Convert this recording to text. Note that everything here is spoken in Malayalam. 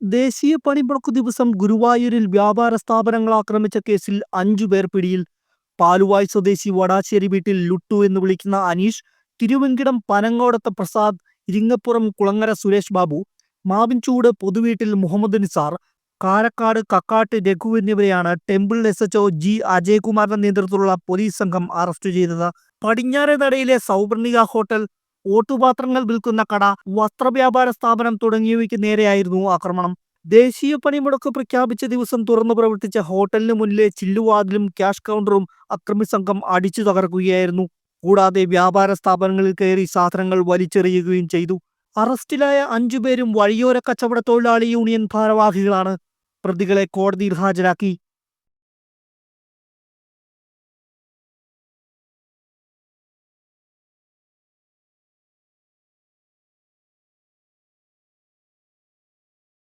ദേശീയ പണിമുടക്ക് ദിവസം ഗുരുവായൂരിൽ വ്യാപാര സ്ഥാപനങ്ങൾ ആക്രമിച്ച കേസിൽ 5 പേർ പിടിയിൽ. പാലുവായ് സ്വദേശി വടാശ്ശേരി വീട്ടിൽ ലുട്ടു എന്ന് വിളിക്കുന്ന അനീഷ്, തിരുവെങ്കിടം പനങ്ങോടത്ത് പ്രസാദ്, ഇരിങ്ങപ്പുറം കുളങ്ങര സുരേഷ് ബാബു, മാവിൻചൂട് പൊതുവീട്ടിൽ മുഹമ്മദ് നിസാർ, കാരക്കാട് കക്കാട്ട് രഘു എന്നിവരെയാണ് ടെമ്പിൾ SHO G അജയ്കുമാറിന്റെ നേതൃത്വത്തിലുള്ള പോലീസ് സംഘം അറസ്റ്റ് ചെയ്തത്. പടിഞ്ഞാറെ നടയിലെ സൗവർണിക ഹോട്ടൽ, ഓട്ടുപാത്രങ്ങൾ വിൽക്കുന്ന കട, വസ്ത്രവ്യാപാര സ്ഥാപനം തുടങ്ങിയവയ്ക്ക് നേരെയായിരുന്നു ആക്രമണം. ദേശീയ പണിമുടക്ക് പ്രഖ്യാപിച്ച ദിവസം തുറന്നു പ്രവർത്തിച്ച ഹോട്ടലിന് മുന്നിലെ ചില്ലുവാതിലും ക്യാഷ് കൗണ്ടറും അക്രമി സംഘം അടിച്ചു തകർക്കുകയായിരുന്നു. കൂടാതെ വ്യാപാര സ്ഥാപനങ്ങളിൽ കയറി സാധനങ്ങൾ വലിച്ചെറിയുകയും ചെയ്തു. അറസ്റ്റിലായ 5 പേരും വഴിയോര കച്ചവട തൊഴിലാളി യൂണിയൻ ഭാരവാഹികളാണ്. പ്രതികളെ കോടതിയിൽ ഹാജരാക്കി.